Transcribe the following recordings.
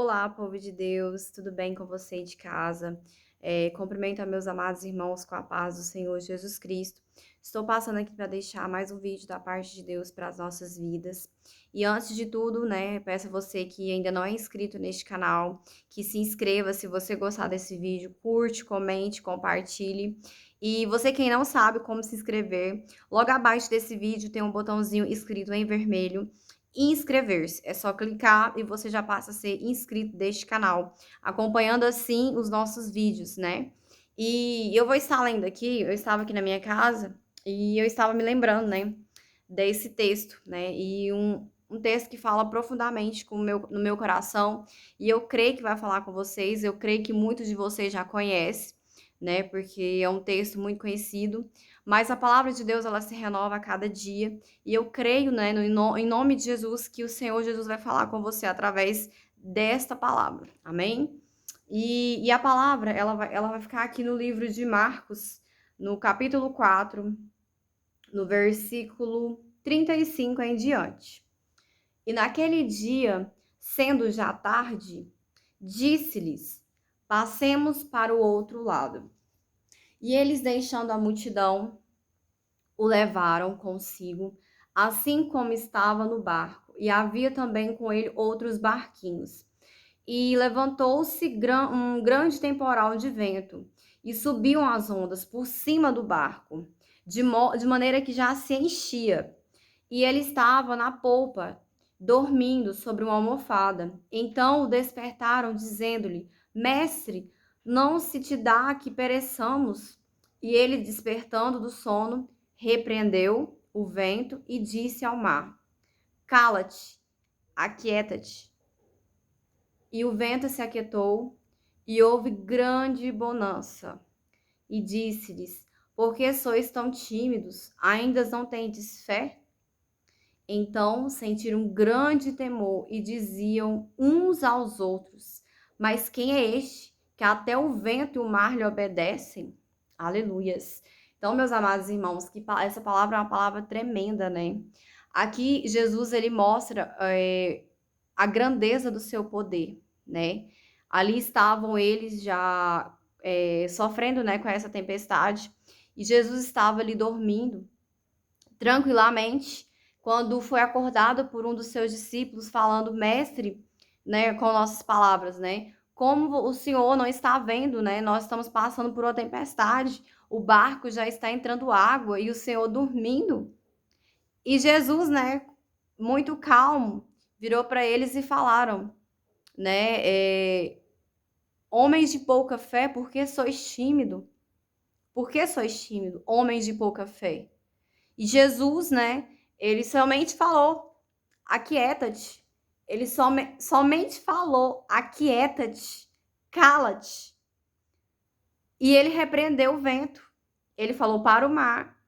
Olá, povo de Deus, tudo bem com você aí de casa? Cumprimento a meus amados irmãos com a paz do Senhor Jesus Cristo. Estou passando aqui para deixar mais um vídeo da parte de Deus para as nossas vidas. E antes de tudo, né, peço a você que ainda não é inscrito neste canal, que se inscreva se você gostar desse vídeo, curte, comente, compartilhe. E você quem não sabe como se inscrever, logo abaixo desse vídeo tem um botãozinho escrito em vermelho inscrever-se. É só clicar e você já passa a ser inscrito deste canal, acompanhando assim os nossos vídeos, né? E eu vou estar lendo aqui, eu estava aqui na minha casa e eu estava me lembrando, né, desse texto, né? E um texto que fala profundamente no meu coração, e eu creio que vai falar com vocês, eu creio que muitos de vocês já conhecem, né? Porque é um texto muito conhecido, mas a palavra de Deus ela se renova a cada dia. E eu creio, né, em nome de Jesus, que o Senhor Jesus vai falar com você através desta palavra. Amém? E a palavra, ela vai ficar aqui no livro de Marcos, no capítulo 4, no versículo 35 em diante. E naquele dia, sendo já tarde, disse-lhes: passemos para o outro lado. E eles, deixando a multidão, o levaram consigo, assim como estava no barco, e havia também com ele outros barquinhos. E levantou-se um grande temporal de vento, e subiam as ondas por cima do barco, de maneira que já se enchia. E ele estava na polpa, dormindo sobre uma almofada. Então o despertaram, dizendo-lhe: Mestre, não se te dá que pereçamos? E ele, despertando do sono, repreendeu o vento e disse ao mar: Cala-te, aquieta-te. E o vento se aquietou, e houve grande bonança. E disse-lhes: Por que sois tão tímidos? Ainda não tendes fé? Então sentiram grande temor e diziam uns aos outros: Mas quem é este que até o vento e o mar lhe obedecem? Aleluias. Então, meus amados irmãos, que essa palavra é uma palavra tremenda, né? Aqui Jesus ele mostra a grandeza do seu poder, né? Ali estavam eles já sofrendo, né, com essa tempestade, e Jesus estava ali dormindo tranquilamente, quando foi acordado por um dos seus discípulos, falando: Mestre, né, com nossas palavras, né? Como o Senhor não está vendo, né? Nós estamos passando por uma tempestade, o barco já está entrando água e o Senhor dormindo. E Jesus, né, muito calmo, virou para eles e falaram, né? Homens de pouca fé, por que sois tímido? Por que sois tímido, homens de pouca fé? E Jesus, né, ele somente falou: aquieta-te. Ele somente falou: aquieta-te, cala-te. E ele repreendeu o vento. Ele falou para o mar: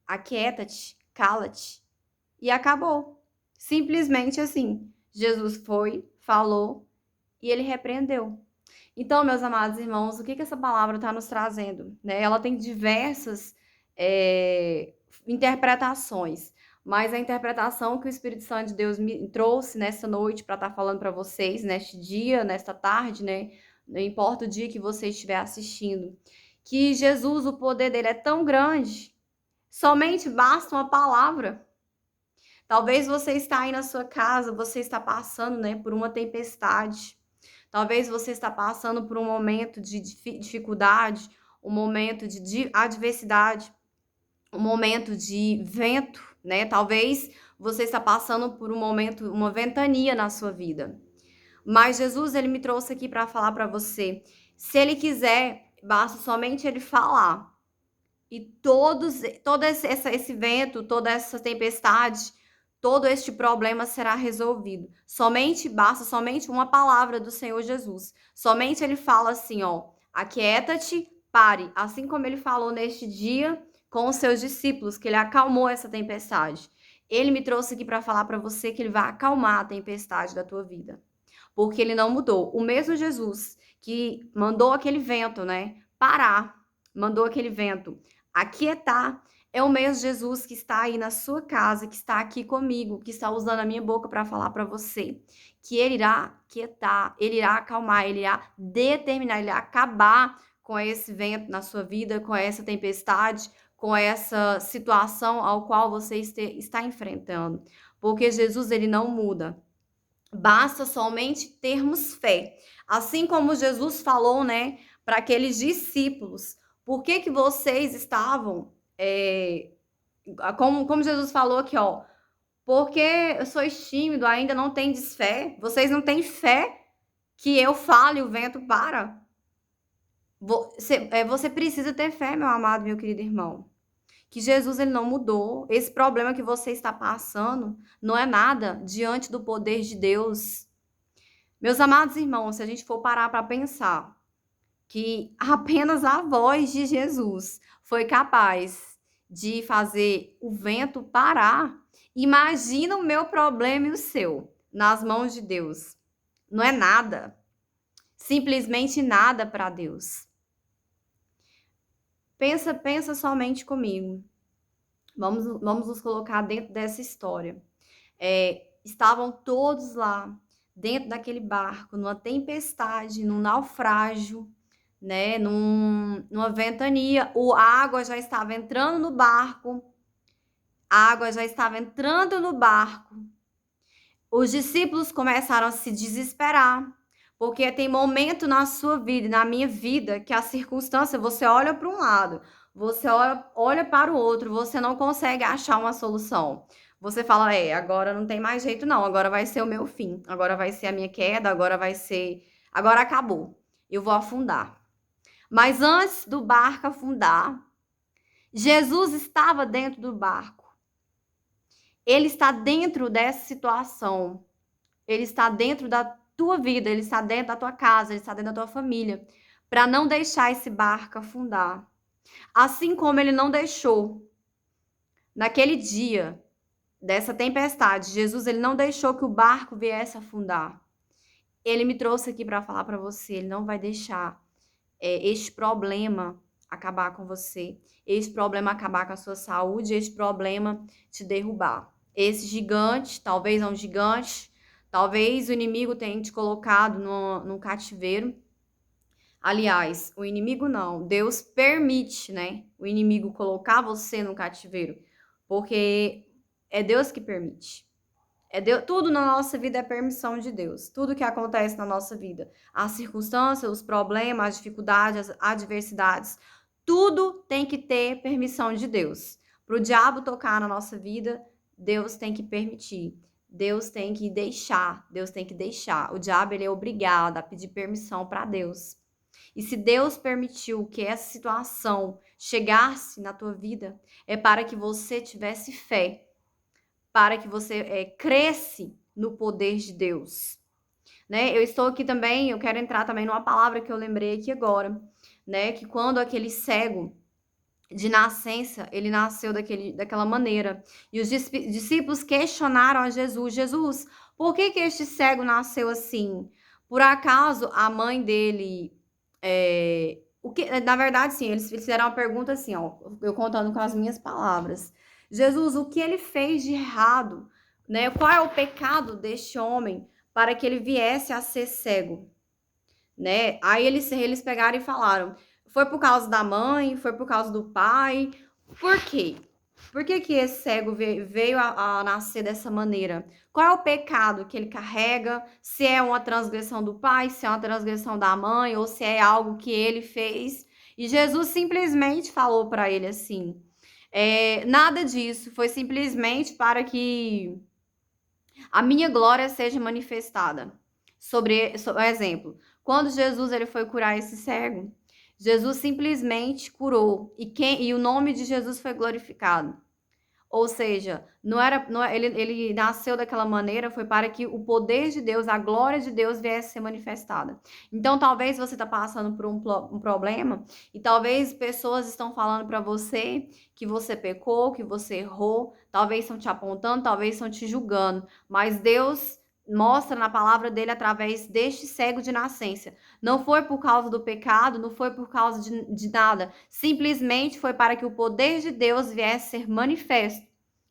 aquieta-te, cala-te. E acabou. Simplesmente assim. Jesus foi, falou e ele repreendeu. Então, meus amados irmãos, o que essa palavra está nos trazendo? Né? Ela tem diversas interpretações, mas a interpretação que o Espírito Santo de Deus me trouxe nessa noite para estar falando para vocês, neste dia, nesta tarde, né? Não importa o dia que você estiver assistindo, que Jesus, o poder dele é tão grande, somente basta uma palavra. Talvez você está aí na sua casa, você está passando, né, por uma tempestade. Talvez você está passando por um momento de dificuldade, um momento de adversidade, um momento de vento, né? Talvez você está passando por um momento, uma ventania na sua vida. Mas Jesus, ele me trouxe aqui para falar para você. Se ele quiser, basta somente ele falar. E todo esse vento, toda essa tempestade, todo este problema será resolvido. Somente uma palavra do Senhor Jesus. Somente ele fala assim, ó: aquieta-te, pare. Assim como ele falou neste dia com os seus discípulos, que ele acalmou essa tempestade. Ele me trouxe aqui para falar para você que ele vai acalmar a tempestade da tua vida. Porque ele não mudou. O mesmo Jesus que mandou aquele vento, né, parar, mandou aquele vento aquietar, É o mesmo Jesus que está aí na sua casa, que está aqui comigo, que está usando a minha boca para falar para você, que ele irá quietar, ele irá acalmar, ele irá determinar, ele irá acabar com esse vento na sua vida, com essa tempestade, com essa situação ao qual você está enfrentando. Porque Jesus, ele não muda. Basta somente termos fé. Assim como Jesus falou, né, para aqueles discípulos, por que que vocês estavam, como Jesus falou aqui, ó, porque sois tímido, ainda não tendes fé? Vocês não têm fé que eu fale e o vento para? Você precisa ter fé, meu amado, meu querido irmão. Que Jesus ele não mudou. Esse problema que você está passando não é nada diante do poder de Deus. Meus amados irmãos, se a gente for parar para pensar que apenas a voz de Jesus foi capaz de fazer o vento parar, imagina o meu problema e o seu nas mãos de Deus. Não é nada, simplesmente nada para Deus. Pensa somente comigo. Vamos nos colocar dentro dessa história. Estavam todos lá, dentro daquele barco, numa tempestade, num naufrágio, né? Numa ventania. A água já estava entrando no barco. A água já estava entrando no barco. Os discípulos começaram a se desesperar. Porque tem momento na sua vida e na minha vida que a circunstância, você olha para um lado, você olha para o outro, você não consegue achar uma solução. Você fala, agora não tem mais jeito não, agora vai ser o meu fim, agora vai ser a minha queda, agora acabou, eu vou afundar. Mas antes do barco afundar, Jesus estava dentro do barco. Ele está dentro dessa situação. Ele está dentro da tua vida, ele está dentro da tua casa, ele está dentro da tua família, para não deixar esse barco afundar. Assim como ele não deixou naquele dia dessa tempestade, Jesus ele não deixou que o barco viesse afundar. Ele me trouxe aqui para falar para você, ele não vai deixar este problema acabar com você, este problema acabar com a sua saúde, este problema te derrubar. Esse gigante, talvez é um gigante, talvez o inimigo tenha te colocado num cativeiro. Aliás, o inimigo não, Deus permite, né, o inimigo colocar você no cativeiro, porque é Deus que permite. Tudo na nossa vida é permissão de Deus. Tudo que acontece na nossa vida, as circunstâncias, os problemas, as dificuldades, as adversidades, tudo tem que ter permissão de Deus. Para o diabo tocar na nossa vida, Deus tem que permitir. Deus tem que deixar. O diabo ele é obrigado a pedir permissão para Deus. E se Deus permitiu que essa situação chegasse na tua vida, é para que você tivesse fé, para que você cresce no poder de Deus, né? Eu estou aqui também, eu quero entrar também numa palavra que eu lembrei aqui agora, né? Que quando aquele cego de nascença, ele nasceu daquela maneira. E os discípulos questionaram a Jesus, Jesus, por que este cego nasceu assim? Por acaso a mãe dele... na verdade, sim, eles fizeram uma pergunta assim, ó, eu contando com as minhas palavras. Jesus, o que ele fez de errado, né? Qual é o pecado deste homem para que ele viesse a ser cego, né? Aí eles pegaram e falaram, foi por causa da mãe, foi por causa do pai, por quê? Por que que esse cego veio a nascer dessa maneira? Qual é o pecado que ele carrega? Se é uma transgressão do pai, se é uma transgressão da mãe, ou se é algo que ele fez? E Jesus simplesmente falou para ele assim, nada disso, foi simplesmente para que a minha glória seja manifestada. Sobre exemplo, quando Jesus ele foi curar esse cego, Jesus simplesmente curou e o nome de Jesus foi glorificado. Ou seja, ele nasceu daquela maneira, foi para que o poder de Deus, a glória de Deus viesse a ser manifestada. Então, talvez você está passando por um problema e talvez pessoas estão falando para você que você pecou, que você errou, talvez estão te apontando, talvez estão te julgando, mas Deus mostra na palavra dele através deste cego de nascença. Não foi por causa do pecado, não foi por causa de nada. Simplesmente foi para que o poder de Deus viesse ser manifesto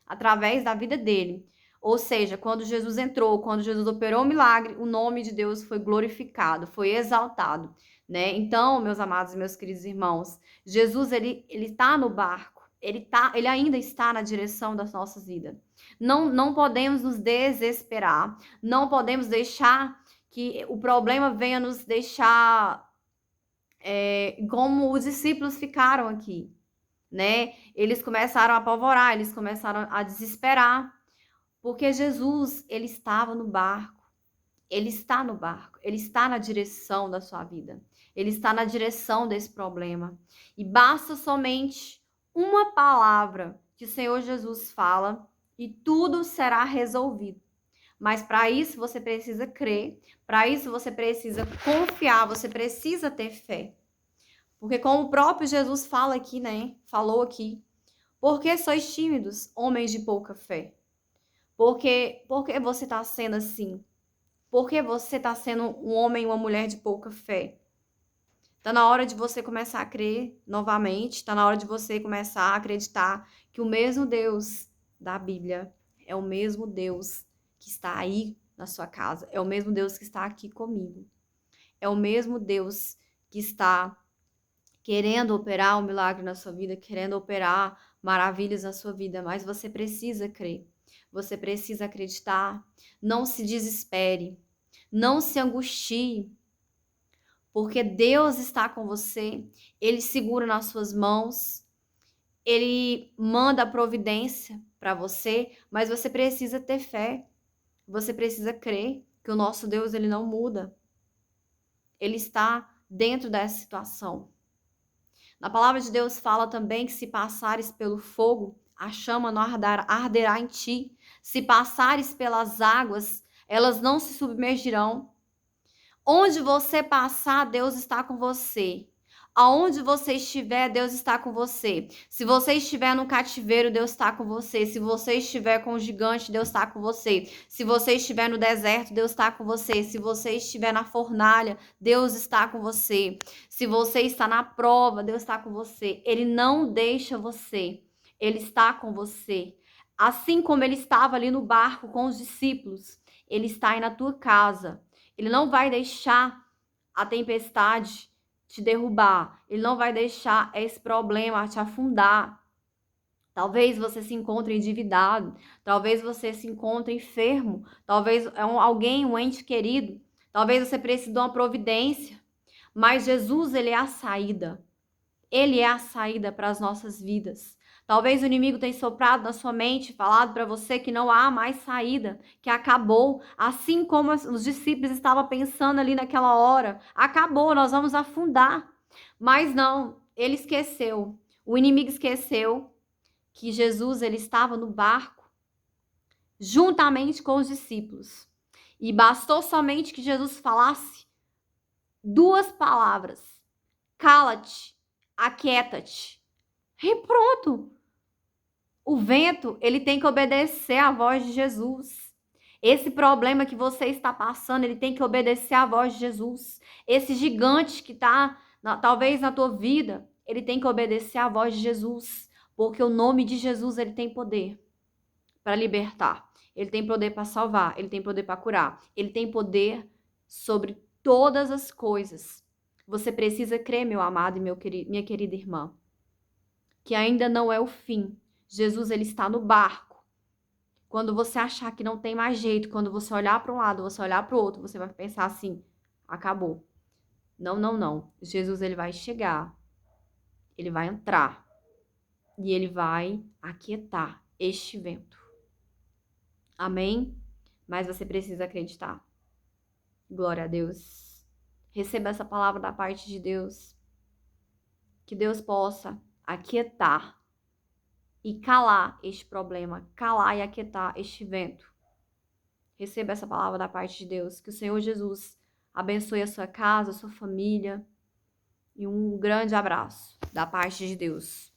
através da vida dele. Ou seja, quando Jesus entrou, quando Jesus operou o milagre, o nome de Deus foi glorificado, foi exaltado, né? Então, meus amados e meus queridos irmãos, Jesus ele está no barco. Ele ainda está na direção das nossas vidas. Não podemos nos desesperar, não podemos deixar que o problema venha nos deixar como os discípulos ficaram aqui, né? Eles começaram a apavorar, eles começaram a desesperar, porque Jesus, ele estava no barco, ele está no barco, ele está na direção da sua vida, ele está na direção desse problema. E basta somente uma palavra que o Senhor Jesus fala e tudo será resolvido. Mas para isso você precisa crer, para isso você precisa confiar, você precisa ter fé. Porque como o próprio Jesus fala aqui, né? Falou aqui. Por que sois tímidos, homens de pouca fé? Por que você está sendo assim? Por que você está sendo um homem e uma mulher de pouca fé? Está na hora de você começar a crer novamente, está na hora de você começar a acreditar que o mesmo Deus da Bíblia é o mesmo Deus que está aí na sua casa, é o mesmo Deus que está aqui comigo, é o mesmo Deus que está querendo operar um milagre na sua vida, querendo operar maravilhas na sua vida, mas você precisa crer, você precisa acreditar, não se desespere, não se angustie, porque Deus está com você, Ele segura nas suas mãos, Ele manda a providência para você, mas você precisa ter fé, você precisa crer que o nosso Deus, Ele não muda, Ele está dentro dessa situação. Na palavra de Deus fala também que se passares pelo fogo, a chama não arderá em ti. Se passares pelas águas, elas não se submergirão. Onde você passar, Deus está com você. Aonde você estiver, Deus está com você. Se você estiver no cativeiro, Deus está com você. Se você estiver com o gigante, Deus está com você. Se você estiver no deserto, Deus está com você. Se você estiver na fornalha, Deus está com você. Se você está na prova, Deus está com você. Ele não deixa você. Ele está com você. Assim como ele estava ali no barco com os discípulos, ele está aí na tua casa. Ele não vai deixar a tempestade te derrubar. Ele não vai deixar esse problema te afundar. Talvez você se encontre endividado. Talvez você se encontre enfermo. Talvez alguém, um ente querido. Talvez você precise de uma providência. Mas Jesus, ele é a saída. Ele é a saída para as nossas vidas. Talvez o inimigo tenha soprado na sua mente, falado para você que não há mais saída, que acabou, assim como os discípulos estavam pensando ali naquela hora, acabou, nós vamos afundar. Mas não, ele esqueceu. O inimigo esqueceu que Jesus ele estava no barco juntamente com os discípulos. E bastou somente que Jesus falasse duas palavras: cala-te, aquieta-te. E pronto. O vento, ele tem que obedecer à voz de Jesus. Esse problema que você está passando, ele tem que obedecer à voz de Jesus. Esse gigante que está, talvez na tua vida, ele tem que obedecer à voz de Jesus. Porque o nome de Jesus, ele tem poder para libertar. Ele tem poder para salvar. Ele tem poder para curar. Ele tem poder sobre todas as coisas. Você precisa crer, meu amado e minha querida irmã, que ainda não é o fim. Jesus, ele está no barco. Quando você achar que não tem mais jeito, quando você olhar para um lado, você olhar para o outro, você vai pensar assim, acabou. Não, não, não. Jesus, ele vai chegar, ele vai entrar e ele vai aquietar este vento. Amém? Mas você precisa acreditar. Glória a Deus. Receba essa palavra da parte de Deus. Que Deus possa aquietar e calar este problema, calar e aquietar este vento. Receba essa palavra da parte de Deus. Que o Senhor Jesus abençoe a sua casa, a sua família. E um grande abraço da parte de Deus.